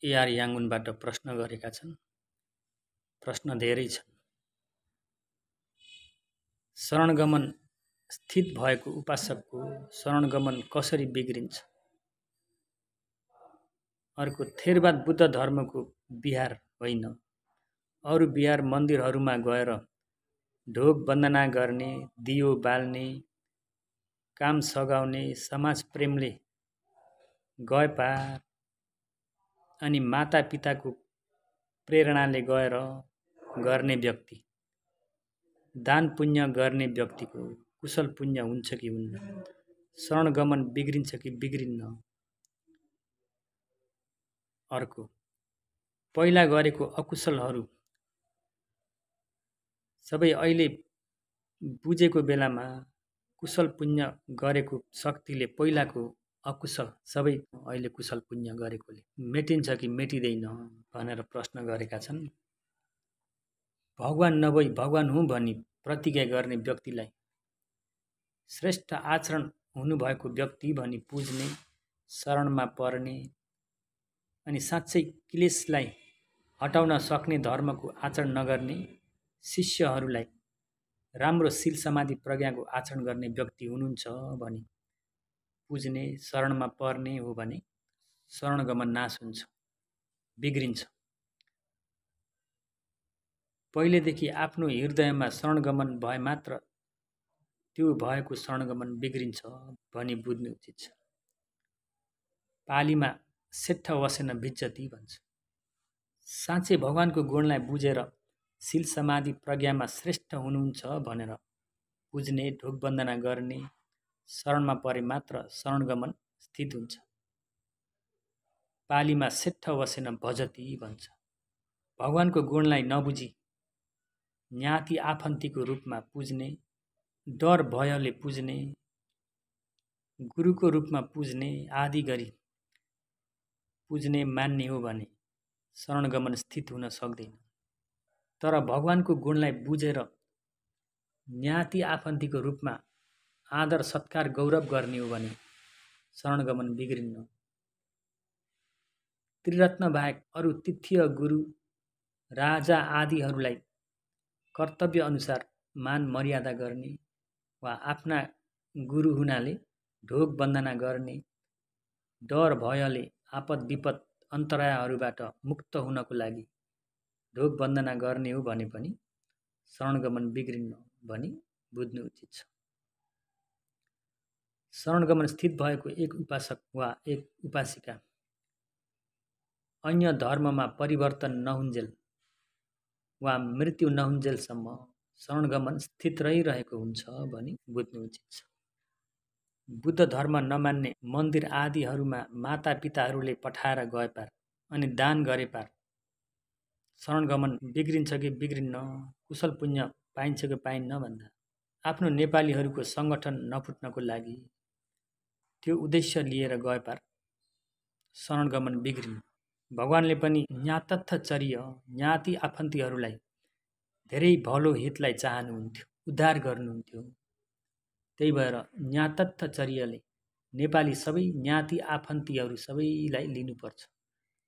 AR याङ्गुनबाट प्रश्न गरेका छन्। प्रश्न धेरै छन्। शरणगमन स्थित भएको उपासकको शरणगमन कसरी बिग्रिन्छ? अर्को, थेरवाद बुद्ध धर्मको विहार होइन। अरू विहार मन्दिरहरूमा गएर ढोग वन्दना गर्ने, दियो बाल्ने, काम सघाउने, समाज प्रेमले गए पार अनि माता पिताको प्रेरणाले गएर गर्ने व्यक्ति, दान पुण्य गर्ने व्यक्तिको कुशल पुण्य हुन्छ कि हुन्न? शरणगमन बिग्रिन्छ कि बिग्रिन्न? अर्को, पहिला गरेको अकुशलहरू सबै अहिले बुझेको बेलामा कुशल पुण्य गरेको शक्तिले पहिलाको अकुशल सबै अहिले कुशल पुण्य गरेकोले मेटिन्छ कि मेटिँदैन भनेर प्रश्न गरेका छन्। भगवान नभई भगवान हुँ भनी प्रतिज्ञा गर्ने व्यक्तिलाई श्रेष्ठ आचरण हुनुभएको व्यक्ति भनी पुज्ने, शरणमा पर्ने अनि साँच्चै क्लेशलाई हटाउन सक्ने धर्मको आचरण नगर्ने शिष्यहरूलाई राम्रो शील समाधि प्रज्ञाको आचरण गर्ने व्यक्ति हुनुहुन्छ भनी पुज्ने, शरणमा पर्ने हो भने शरणगमन नाश हुन्छ, बिग्रिन्छ। पहिलेदेखि आफ्नो हृदयमा शरणगमन भए मात्र त्यो भएको शरणगमन बिग्रिन्छ भनी बुझ्नु उचित छ। पालीमा सेट्ठ वसेन भिज्जती भन्छ। साँच्चै भगवानको गुणलाई बुझेर शील समाधि प्रज्ञामा श्रेष्ठ हुनुहुन्छ भनेर पुज्ने, ढोग वन्दना गर्ने, शरणमा परे मात्र शरणगमन स्थित हुन्छ। पालीमा सेट्ठ वसेन भजती भन्छ। भगवानको गुणलाई नबुझी ज्ञाति आफन्तीको रूपमा पुज्ने, डर भयले पुज्ने, गुरुको रूपमा पुज्ने आदि गरी पुज्ने मान्ने हो भने शरणगमन स्थित हुन सक्दैन। तर भगवानको गुणलाई बुझेर ज्ञाति आफन्तीको रूपमा आदर सत्कार गौरव गर्ने हो भने शरणगमन बिग्रिन्न। त्रिरत्न बाहेक अरू तिथ्य गुरु, राजा आदिहरूलाई कर्तव्य अनुसार मान मर्यादा गर्ने वा आफ्ना गुरु हुनाले ढोग वन्दना गर्ने, डर भयले आपद विपद अन्तरायहरूबाट मुक्त हुनको लागि ढोग वन्दना गर्ने हो भने पनि शरणगमन बिग्रिन्न भनी बुझ्नु उचित छ। शरणगमन स्थित भएको एक उपासक वा एक उपासिका अन्य धर्ममा परिवर्तन नहुन्जेल वा मृत्यु नहुन्जेलसम्म शरणगमन स्थित रहिरहेको हुन्छ भनी बुझ्नु उचित छ। बुद्ध धर्म नमान्ने मन्दिर आदिहरूमा माता पिताहरूले पठाएर गए पार अनि दान गरे पार शरणगमन बिग्रिन्छ कि बिग्रिन्न, कुशल पुण्य पाइन्छ कि पाइन्न भन्दा आफ्नो नेपालीहरूको सङ्गठन नफुट्नको लागि त्यो उद्देश्य लिएर गए पार शरणगमन बिग्रिन्न। भगवानले पनि ज्ञातथचर्य ज्ञाति आफन्तीहरूलाई धेरै भलो हितलाई चाहनुहुन्थ्यो, उद्धार गर्नुहुन्थ्यो। त्यही भएर ज्ञातथचर्यले नेपाली सबै ज्ञाति आफन्तीहरू सबैलाई लिनुपर्छ,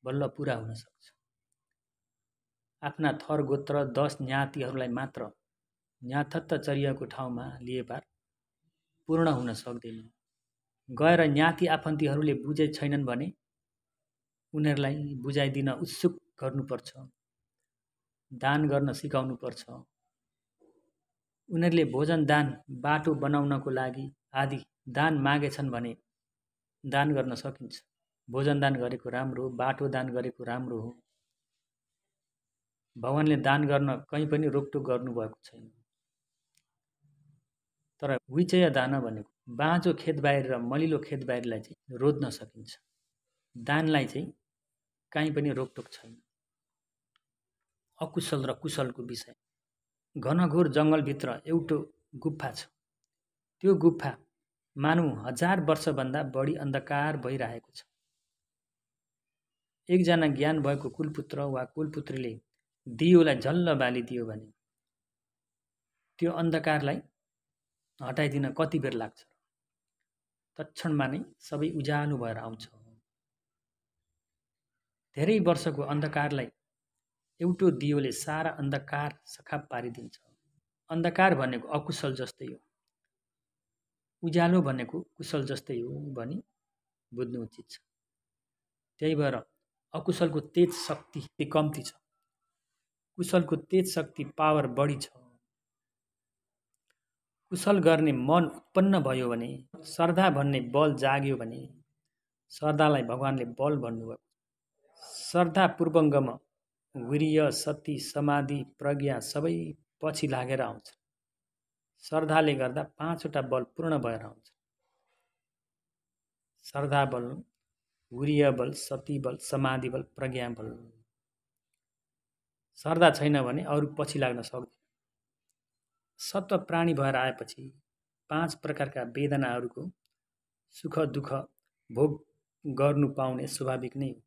बल्ल पुरा हुन सक्छ। आफ्ना थर गोत्र 10 ज्ञातिहरूलाई मात्र ज्ञातथचर्यको ठाउँमा लिए पार पूर्ण हुन सक्दैन। गएर ज्ञाति आफन्तीहरूले बुझे छैनन् भने उनीहरूलाई बुझाइदिन उत्सुक गर्नुपर्छ, दान गर्न सिकाउनुपर्छ। उनीहरूले भोजन दान बाटो बनाउनको लागि आदि दान मागेछन् भने दान गर्न सकिन्छ। भोजन दान गरेको राम्रो हो, बाटो दान गरेको राम्रो हो। भगवानले दान गर्न कहीँ पनि रोकटोक गर्नुभएको छैन। तर विचय दान भनेको बाँझो खेतबारी र मलिलो खेतबारीलाई चाहिँ रोज्न सकिन्छ। दानलाई चाहिँ कहीँ पनि रोकटोक छैन। अकुशल र कुशलको विषय। घनघोर जङ्गलभित्र एउटा गुफा छ। त्यो गुफा मानौ 1000 वर्षभन्दा बढी अन्धकार भइरहेको छ। एकजना ज्ञान भएको कुलपुत्र वा कुलपुत्रीले दियोलाई झल्ल बालिदियो भने त्यो अन्धकारलाई हटाइदिन कति बेर लाग्छ? तत्क्षणमा नै सबै उज्यालो भएर आउँछ। धेरै वर्षको अन्धकारलाई एउटो दियोले सारा अन्धकार सखाप पारिदिन्छ। अन्धकार भनेको अकुशल जस्तै हो, उज्यालो भनेको कुशल जस्तै हो भनी बुझ्नु उचित छ। त्यही भएर अकुशलको तेज शक्ति कम्ती छ, कुशलको तेज शक्ति पावर बढी छ। कुशल गर्ने मन उत्पन्न भयो भने, श्रद्धा भन्ने बल जाग्यो भने, श्रद्धालाई भगवानले बल भन्नुभयो। श्रद्धा पूर्वङ्गम, वीर्य, सती, समाधि, प्रज्ञा सबै पछि लागेर आउँछ। श्रद्धाले गर्दा 5वटा बल पूर्ण भएर आउँछ। श्रद्धा बल, वीर्य बल, सती बल, समाधि बल, प्रज्ञा बल। श्रद्धा छैन भने अरू पछि लाग्न सक्दैन। सत्व प्राणी भएर आएपछि 5 प्रकारका वेदनाहरूको सुख दुःख भोग गर्नु पाउने स्वाभाविक नै हो।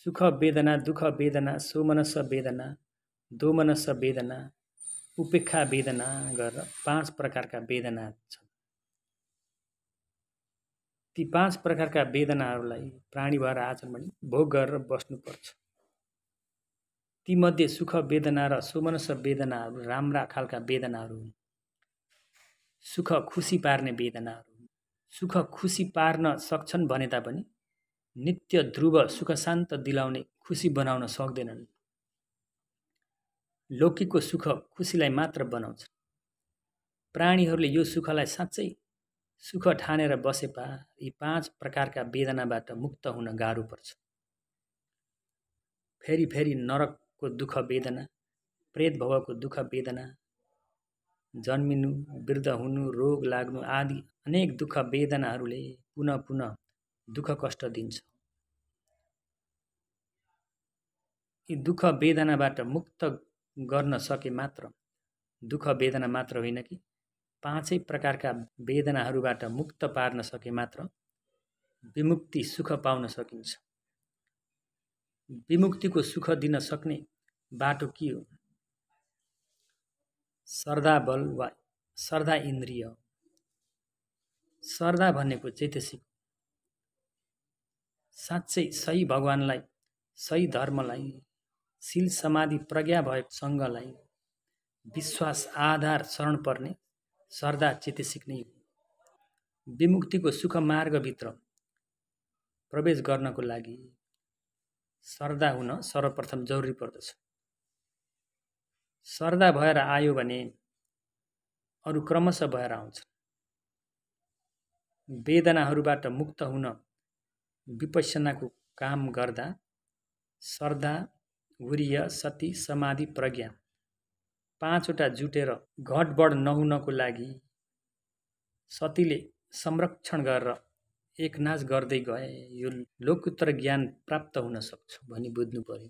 सुख वेदना, दुःख वेदना, सोमनस वेदना, दोमनस वेदना, उपेक्षा वेदना गरेर 5 प्रकारका वेदना छन्। ती 5 प्रकारका वेदनाहरूलाई प्राणी भएर आछन् भने भोग गरेर बस्नुपर्छ। ती मध्ये सुख वेदना र सोमनस वेदनाहरू राम्रा खालका वेदनाहरू हुन्। सुख खुसी पार्ने वेदनाहरू हुन्। सुख खुसी पार्न सक्छन् भने तापनि नित्य ध्रुव सुख शान्त दिलाउने खुसी बनाउन सक्दैनन्। लौकिकको सुख खुसीलाई मात्र बनाउँछ। प्राणीहरूले यो सुखलाई साँच्चै सुख ठानेर बसेपा यी 5 प्रकारका वेदनाबाट मुक्त हुन गाह्रो पर्छ। फेरि फेरि नरकको दुःख वेदना, प्रेत भवको दुःख वेदना, जन्मिनु, वृद्ध हुनु, रोग लाग्नु आदि अनेक दुःख वेदनाहरूले पुनः पुनः दुःख कष्ट दिन्छ। यी दुःख वेदनाबाट मुक्त गर्न सके मात्र, दुःख वेदना मात्र होइन कि 5 प्रकारका वेदनाहरूबाट मुक्त पार्न सके मात्र विमुक्ति सुख पाउन सकिन्छ। विमुक्तिको सुख दिन सक्ने बाटो के हो? श्रद्धा बल वा श्रद्धा इन्द्रिय। श्रद्धा भनेको चैतसिक, साँच्चै सही भगवानलाई, सही धर्मलाई, शील समाधि प्रज्ञा भएको सङ्घलाई विश्वास आधार शरण पर्ने श्रद्धा चैतसिक नै हो। विमुक्तिको सुख मार्गभित्र प्रवेश गर्नको लागि श्रद्धा हुन सर्वप्रथम जरुरी पर्दछ। श्रद्धा भएर आयो भने अरू क्रमशः भएर आउँछ। वेदनाहरूबाट मुक्त हुन विपश्यनाको काम गर्दा श्रद्धा, वीर्य, सती, समाधि, प्रज्ञा 5वटा जुटेर घटबड नहुनको लागि सतीले संरक्षण गरेर एकनाश गर्दै गए यो लोकोत्तर ज्ञान प्राप्त हुन सक्छ भनी बुझ्नु पर्यो।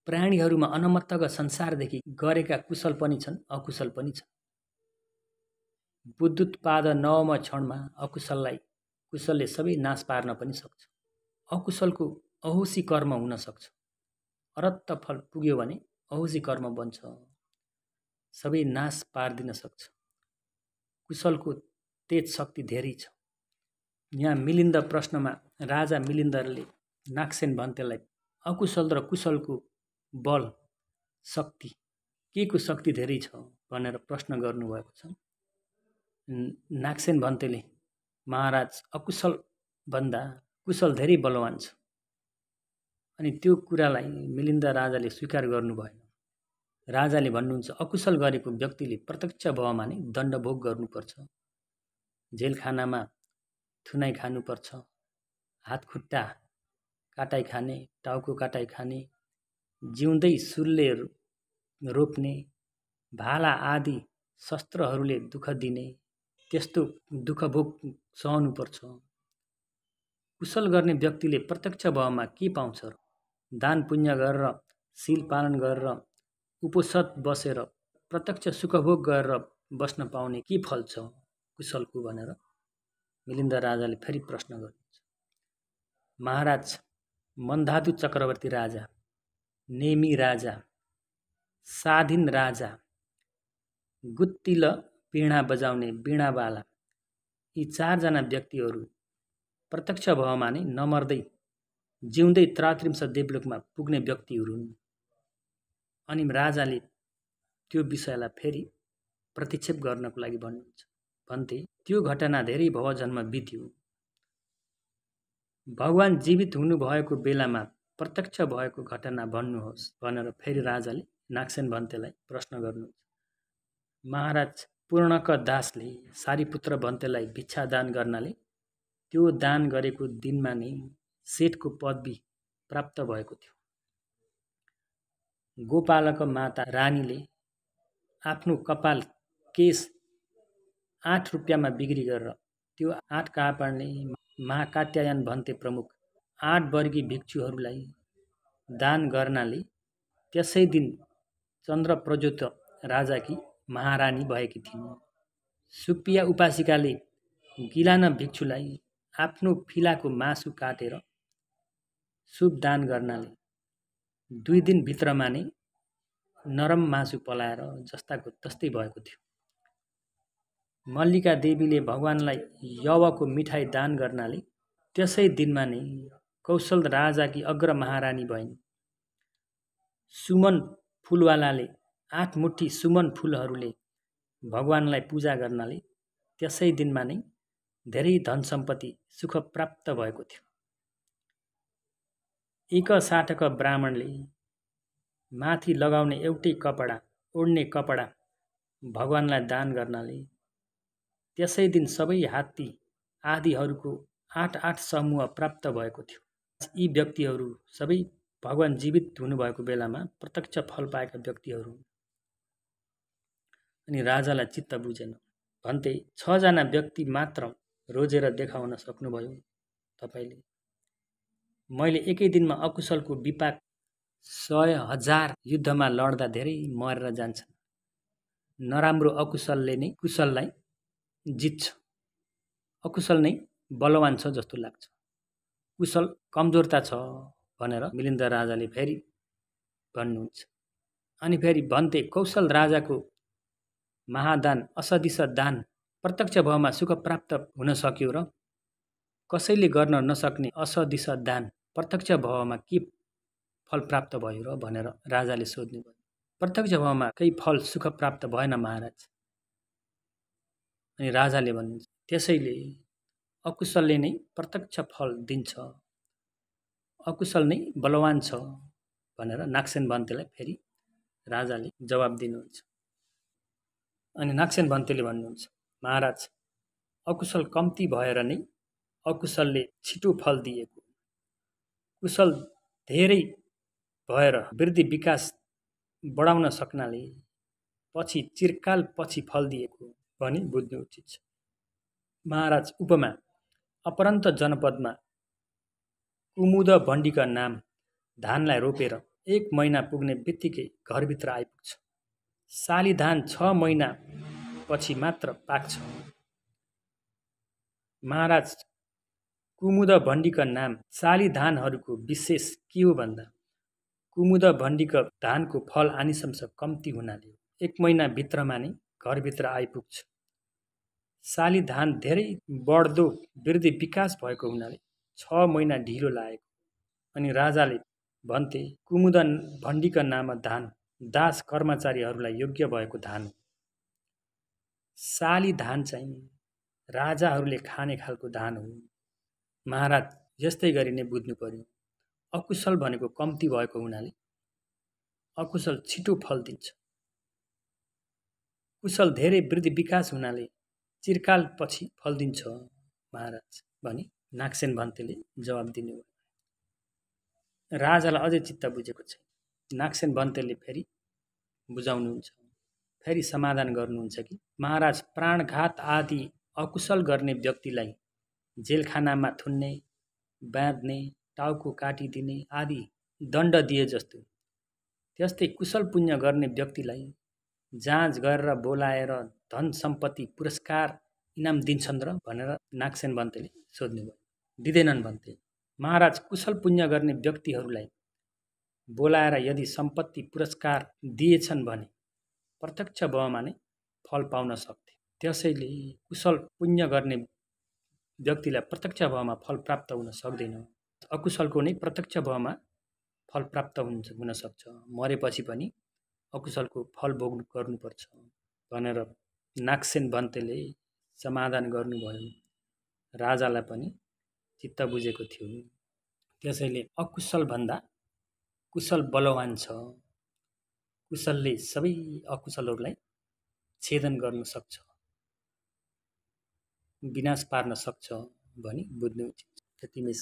प्राणीहरूमा अनमत्तक संसारदेखि गरेका कुशल पनि छन्, अकुशल पनि छन्। बुद्धोत्पाद 9औं क्षणमा अकुशललाई कुशलले सबै नाश पार्न पनि सक्छ। अकुशलको अहोसी कर्म हुन सक्छ। अरत्त फल पुग्यो भने अहोसी कर्म बन्छ, सबै नाश पार्दिन सक्छ। कुशलको तेज शक्ति धेरै छ। यहाँ मिलिन्द प्रश्नमा राजा मिलिन्दरले नागसेन भन्तेलाई अकुशल र कुशलको बल शक्ति के को शक्ति धेरै छ भनेर प्रश्न गर्नुभएको छ। नागसेन भन्तेले महाराज अकुशल भन्दा कुशल धेरै बलवान छ। अनि त्यो कुरालाई मिलिन्द राजाले स्वीकार गर्नु भएन। राजाले भन्नुहुन्छ अकुशल गरेको व्यक्तिले प्रत्यक्ष भवमा नै दण्डभोग गर्नुपर्छ, जेलखानामा थुनाइ खानुपर्छ, हात खुट्टा काटाइ खाने, टाउको काटाइ खाने, जिउँदै सुलले रोप्ने, भाला आदि शस्त्रहरूले दुःख दिने, त्यस्तो दुःख भोग सहनुपर्छ। कुशल गर्ने व्यक्तिले प्रत्यक्ष भवमा के पाउँछ र? दान पुण्य गरेर, शील पालन गरेर, उपोषत बसेर प्रत्यक्ष सुखभोग गरेर बस्न पाउने के फल छ कुशलको भनेर मिलिन्द राजाले फेरि प्रश्न गर्नुहुन्छ। महाराज मन्धातु चक्रवर्ती राजा, नेमी राजा, साधिन राजा, गुत्तिल वीणा बजाउने वीणावाला यी 4 जना व्यक्तिहरू प्रत्यक्ष भवमा नै नमर्दै जिउँदै त्रात्रिंश देवलोकमा पुग्ने व्यक्तिहरू हुन्। अनि राजाले त्यो विषयलाई फेरि प्रतिक्षेप गर्नको लागि भन्नुहुन्छ। भन्थे त्यो घटना धेरै भवजन्म बित्यो। भगवान जीवित हुनुभएको बेलामा प्रत्यक्ष भएको घटना भन्नुहोस् भनेर फेरि राजाले नागसेन भन्तेलाई प्रश्न गर्नुहुन्छ। महाराज पूर्णक दासले सारीपुत्र भन्तेलाई भिक्षा दान गर्नाले त्यो दान गरेको दिनमा नै सेठको पदवी प्राप्त भएको थियो। गोपालक माता रानीले आफ्नो कपाल केश 8 रुपियाँमा बिक्री गरेर त्यो 8 कापडले महाकात्यायन भन्ते प्रमुख 8 वर्गी भिक्षुहरूलाई दान गर्नाले त्यसै दिन चन्द्रप्रज्योत राजाकी महारानी भएकी थिइन्। सुप्पिया उपासिकाले गिलान भिक्षुलाई आफ्नो फिलाको मासु काटेर सुप दान गर्नाले 2 दिन भित्रमा नै नरम मासु पलाएर जस्ताको तस्तै भएको थियो। मल्लिका देवीले भगवानलाई यवको मिठाई दान गर्नाले त्यसै दिनमा नै कौशल राजाकी अग्र महारानी भइन्। सुमन फुलवालाले 8 मुठी सुमन फुलहरूले भगवानलाई पूजा गर्नाले त्यसै दिनमा नै धेरै धन सम्पत्ति सुख प्राप्त भएको थियो। एक साटक ब्राह्मणले माथि लगाउने एउटै कपडा ओड्ने कपडा भगवानलाई दान गर्नाले त्यसै दिन सबै हात्ती आदिहरूको 8 समूह प्राप्त भएको थियो। यी व्यक्तिहरू सबै भगवान जीवित हुनुभएको बेलामा प्रत्यक्ष फल पाएका व्यक्तिहरू। अनि राजालाई चित्त बुझेन। भन्ते 6 जना व्यक्ति मात्र रोजेर देखाउन सक्नुभयो तपाईले। मैले एकै दिनमा अकुशलको विपाक 100,000 युद्धमा लड्दा धेरै मरेर जान्छन्। नराम्रो अकुशलले नै कुशललाई जित्छ। अकुशल नै बलवान छ जस्तो लाग्छ। कुशल कमजोरता छ भनेर मिलिन्द राजाले फेरि भन्नुहुन्छ। अनि फेरि भन्ते कौशल राजाको महादान असदिश दान प्रत्यक्ष भावमा सुख प्राप्त हुन सक्यो र कसैले गर्न नसक्ने असदिश दान प्रत्यक्ष भावमा के फल प्राप्त भयो र भनेर राजाले सोध्नुभयो। प्रत्यक्ष भावमा केही फल सुख प्राप्त भएन महाराज। अनि राजाले भन्नुहुन्छ त्यसैले अकुशलले नै प्रत्यक्ष फल दिन्छ। अकुशल नै बलवान छ भनेर नागसेन भन्तेलाई फेरि राजाले जवाब दिनुहुन्छ। अनि नागसेन भन्तेले भन्नुहुन्छ महाराज अकुशल कम्ती भएर नै अकुशलले छिटो फल दिएको, कुशल धेरै भएर वृद्धि विकास बढाउन सक्नाले पछि चिरकाल पछि फल दिएको भनी बुझ्नु उचित छ। महाराज उपमा अपरन्त जनपदमा कुमुद भण्डीका नाम धानलाई रोपेर 1 महिना पुग्ने बित्तिकै घरभित्र आइपुग्छ। साली धान 6 महिना पछि मात्र पाक्छ। महाराज कुमुद भण्डीका नाम साली धानहरूको विशेष के हो भन्दा कुमुद भण्डीका धानको फल आनिशंस कम्ती हुनाले 1 महिना भित्रमा नै घरभित्र आइपुग्छ। साली धान धेरै बढ्दो वृद्धि विकास भएको हुनाले 6 महिना ढिलो लागेको। अनि राजाले भन्थे कुमुद भण्डीका नाम धान दास कर्मचारीहरूलाई योग्य भएको धान हो। साली धान चाहिँ राजाहरूले खाने खालको धान हो। महाराज यस्तै गरी नै बुझ्नु पर्यो। अकुशल भनेको कम्ती भएको हुनाले अकुशल छिटो फल दिन्छ। कुशल धेरै वृद्धि विकास हुनाले चिरकाल पछि फल दिन्छ महाराज भनी नागसेन भन्तेले जवाब दिनुभयो। राजालाई अझै चित्त बुझेको छैन। नागसेन भन्तेले फेरि बुझाउनुहुन्छ, फेरि समाधान गर्नुहुन्छ कि महाराज प्राणघात आदि अकुशल गर्ने व्यक्तिलाई जेलखानामा थुन्ने, बाँध्ने, टाउको काटिदिने आदि दण्ड दिए जस्तो त्यस्तै कुशल पुण्य गर्ने व्यक्तिलाई जाँच गरेर बोलाएर धन सम्पत्ति पुरस्कार इनाम दिन्छन् र भनेर नागसेन भन्तेले सोध्नुभयो। दिँदैनन् भन्ते। महाराज कुशल पुण्य गर्ने व्यक्तिहरूलाई बोलाएर यदि सम्पत्ति पुरस्कार दिएछन् भने प्रत्यक्ष भावमा नै फल पाउन सक्थे। त्यसैले कुशल पुण्य गर्ने व्यक्तिलाई प्रत्यक्ष भावमा फल प्राप्त हुन सक्दैन। अकुशलको नै प्रत्यक्ष भावमा फल प्राप्त हुन सक्छ, मरेपछि पनि अकुशलको फल भोग गर्नुपर्छ भनेर नागसेन बन्तेले समाधान गर्नुभयो। राजालाई पनि चित्त बुझेको थियो। त्यसैले अकुशलभन्दा कुशल बलवान छ। कुशलले सबै अकुशलहरूलाई छेदन गर्न सक्छ, विनाश पार्न सक्छ भनी बुझ्नु उचित छ। त्यति नै छ।